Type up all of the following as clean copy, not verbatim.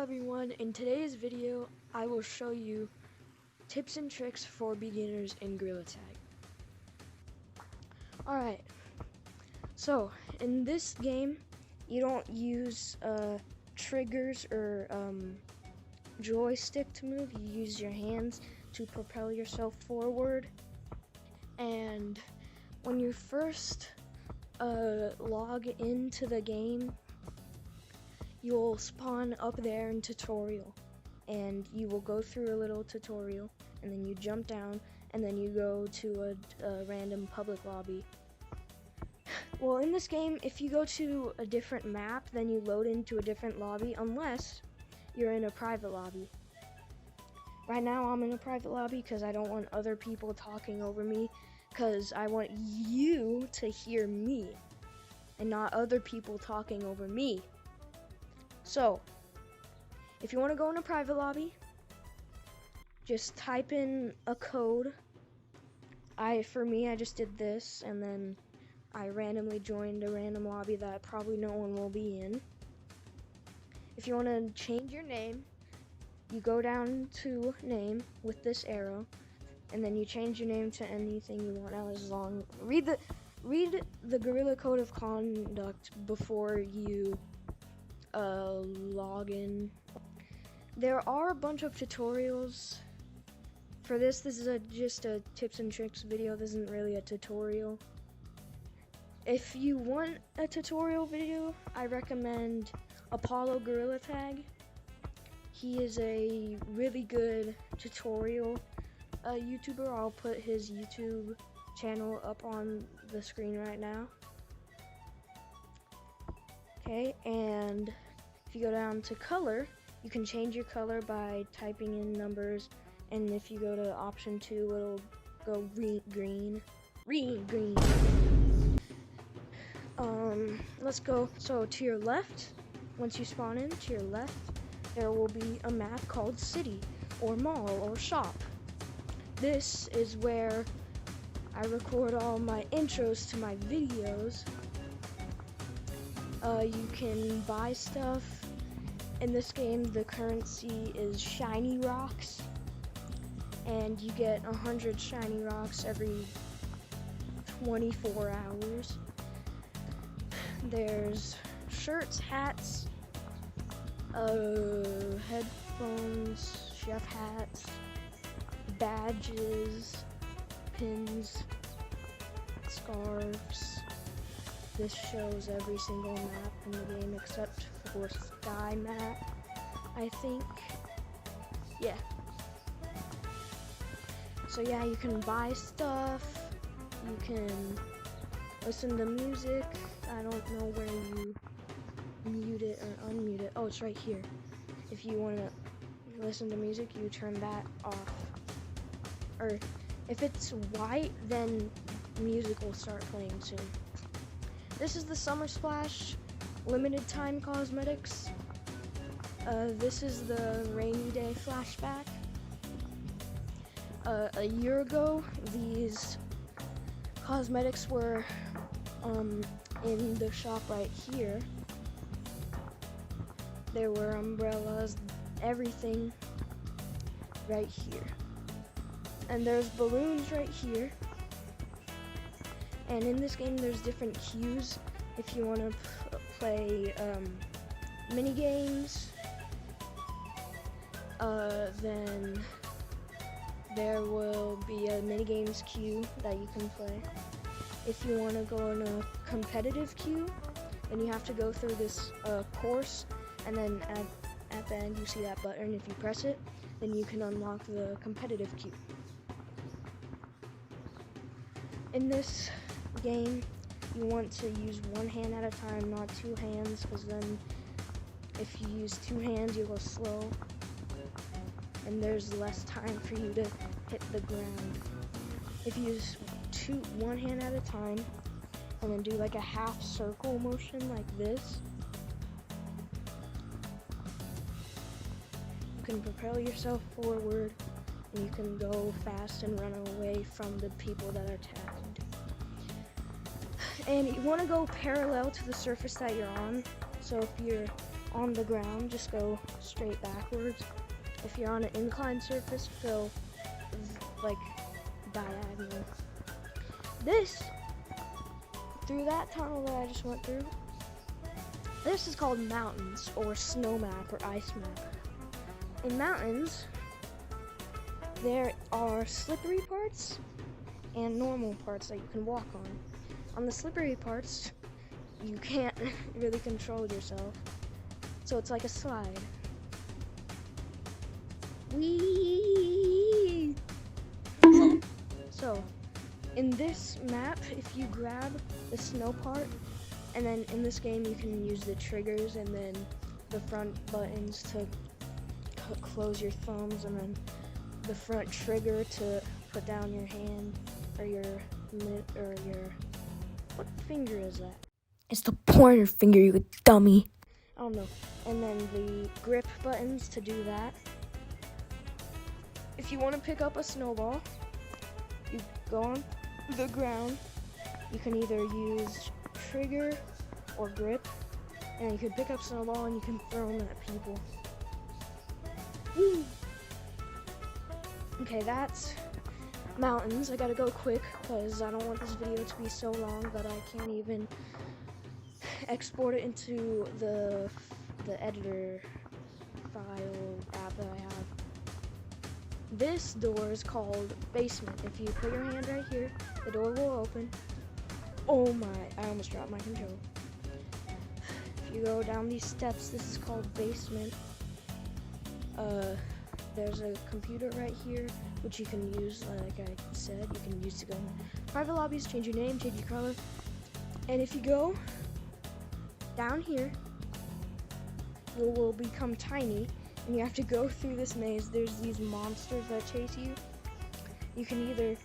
everyone, in today's video I will show you tips and tricks for beginners in Gorilla Tag. Alright, so in this game you don't use triggers or joystick to move. You use your hands to propel yourself forward, and when you first log into the game, you'll spawn up there in tutorial, and you will go through a little tutorial, and then you jump down, and then you go to a random public lobby. Well, in this game, if you go to a different map, then you load into a different lobby, unless you're in a private lobby. Right now, I'm in a private lobby because I don't want other people talking over me, because I want you to hear me, and not other people talking over me. So, if you want to go in a private lobby, just type in a code. For me, I just did this, and then I randomly joined a random lobby that probably no one will be in. If you want to change your name, you go down to name with this arrow, and then you change your name to anything you want. Now, as long read the Gorilla Code of Conduct before you log in. There are a bunch of tutorials for this. This is just a tips and tricks video. This isn't really a tutorial. If you want a tutorial video, I recommend Apollo Gorilla Tag. He is a really good tutorial YouTuber. I'll put his YouTube channel up on the screen right now. Okay, and if you go down to color, you can change your color by typing in numbers, and if you go to option 2, it'll go green. Let's go. So to your left, once you spawn in, to your left, there will be a map called City, or Mall, or Shop. This is where I record all my intros to my videos. You can buy stuff. In this game, the currency is shiny rocks, and you get 100 shiny rocks every 24 hours. There's shirts, hats, headphones, chef hats, badges, pins, scarves. This shows every single map in the game except for Sky Map, I think. Yeah. So yeah, you can buy stuff, you can listen to music. I don't know where you mute it or unmute it. Oh, it's right here. If you want to listen to music, you turn that off. Or if it's white, then music will start playing soon. This is the Summer Splash limited time cosmetics. This is the rainy day flashback. A year ago, these cosmetics were in the shop right here. There were umbrellas, everything right here. And there's balloons right here. And in this game, there's different queues. If you want to play mini games, then there will be a mini games queue that you can play. If you want to go in a competitive queue, then you have to go through this course, and then at the end you see that button. If you press it, then you can unlock the competitive queue. In this game, you want to use one hand at a time, not two hands, because then if you use two hands, you'll go slow, and there's less time for you to hit the ground. If you use one hand at a time, and then do like a half circle motion like this, you can propel yourself forward, and you can go fast and run away from the people that are tagged. And you want to go parallel to the surface that you're on. So if you're on the ground, just go straight backwards. If you're on an inclined surface, go like diagonal. This, through that tunnel that I just went through, this is called mountains, or snow map, or ice map. In mountains, there are slippery parts and normal parts that you can walk on. On the slippery parts, you can't really control yourself, so it's like a slide. Whee! So, in this map, if you grab the snow part, and then in this game you can use the triggers and then the front buttons to close your thumbs, and then the front trigger to put down your hand, or your what finger is that? It's the pointer finger, you dummy. I don't know. And then the grip buttons to do that. If you want to pick up a snowball, you go on the ground. You can either use trigger or grip, and you can pick up snowball and you can throw them at people. Woo! Okay, that's mountains. I gotta go quick because I don't want this video to be so long that I can't even export it into the editor file app that I have. This door is called basement. If you put your hand right here, the door will open. Oh my, I almost dropped my controller. If you go down these steps, this is called basement. There's a computer right here, which you can use, like I said, you can use to go in private lobbies, change your name, change your color. And if you go down here, you will become tiny, and you have to go through this maze. There's these monsters that chase you. You can either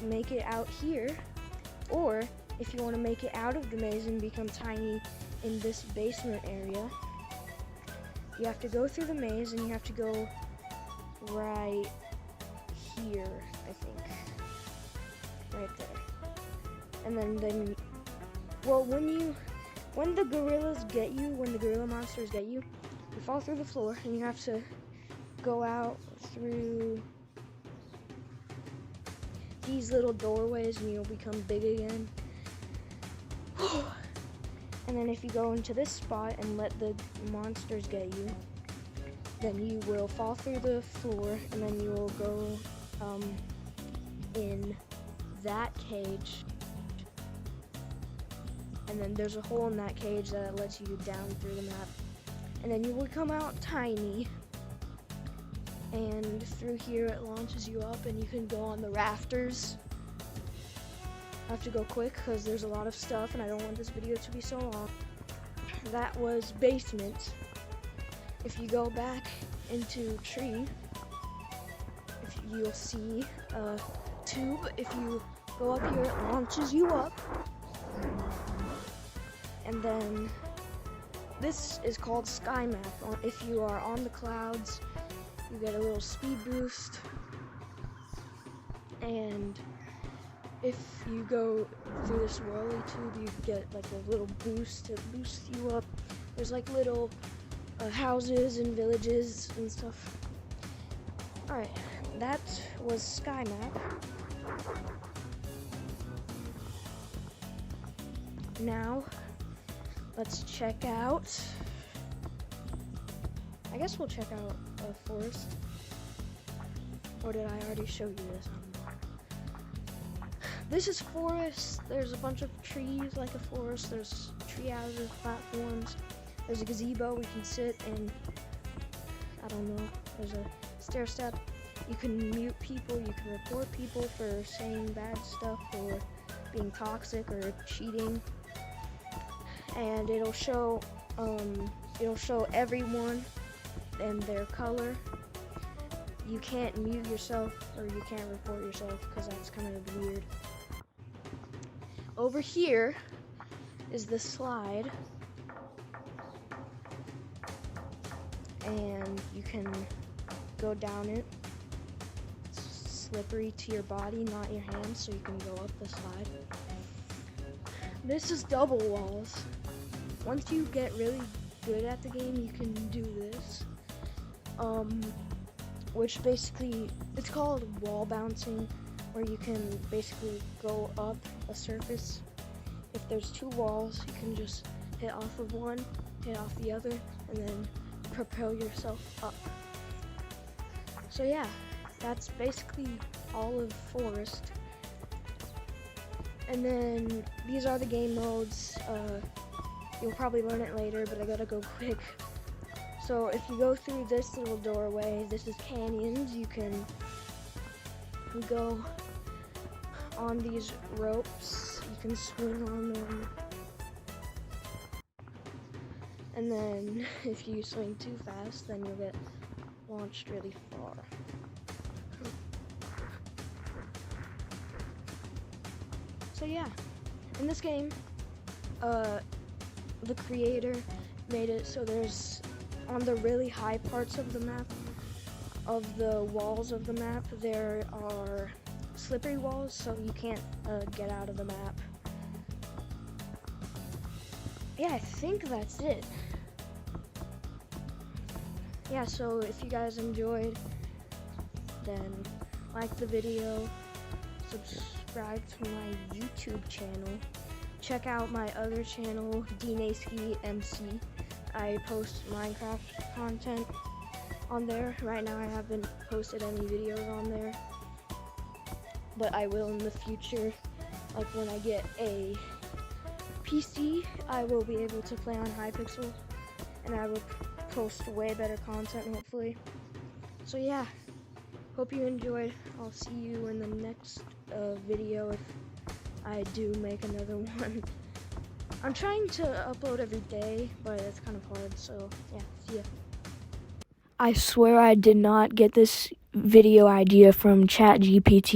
make it out here, or if you want to make it out of the maze and become tiny in this basement area, you have to go through the maze, and you have to go right here, I think. Right there. And then well, when the gorillas get you, when the gorilla monsters get you, you fall through the floor, and you have to go out through these little doorways, and you'll become big again. And then if you go into this spot and let the monsters get you, then you will fall through the floor, and then you will go in that cage. And then there's a hole in that cage that lets you down through the map. And then you will come out tiny. And through here it launches you up, and you can go on the rafters. I have to go quick because there's a lot of stuff and I don't want this video to be so long. That was basement. If you go back into tree, you'll see a tube. If you go up here, it launches you up. And then this is called Sky Map. If you are on the clouds, you get a little speed boost. And if you go through this whirly tube, you get like a little boost to boost you up. There's like little houses and villages and stuff. Alright, that was Sky Map. Now, let's check out, I guess we'll check out a forest. Or did I already show you this? This is forest. There's a bunch of trees like a forest. There's tree houses, platforms. There's a gazebo we can sit in. I don't know. There's a stair step. You can mute people. You can report people for saying bad stuff or being toxic or cheating. And it'll show everyone and their color. You can't mute yourself or you can't report yourself because that's kind of weird. Over here is the slide, and you can go down it. It's slippery to your body, not your hands, so you can go up the slide. This is double walls. Once you get really good at the game, you can do this. Which basically, it's called wall bouncing, where you can basically go up a surface. If there's two walls, you can just hit off of one, hit off the other, and then propel yourself up. So yeah, that's basically all of Forest. And then these are the game modes. You'll probably learn it later, but I gotta go quick. So if you go through this little doorway, this is canyons. You can go on these ropes. You can swing on them. And then if you swing too fast, then you'll get launched really far. So yeah, in this game, the creator made it so there's, on the really high parts of the map, of the walls of the map, there are slippery walls, so you can't get out of the map. Yeah, I think that's it. Yeah, so if you guys enjoyed, then like the video, subscribe to my YouTube channel. Check out my other channel, Dnaski MC. I post Minecraft content on there. Right now I haven't posted any videos on there, but I will in the future. Like when I get a PC, I will be able to play on Hypixel, and I will post way better content hopefully. So yeah, hope you enjoyed. I'll see you in the next video if I do make another one. I'm trying to upload every day, but it's kind of hard, so yeah, see ya. I swear I did not get this video idea from ChatGPT.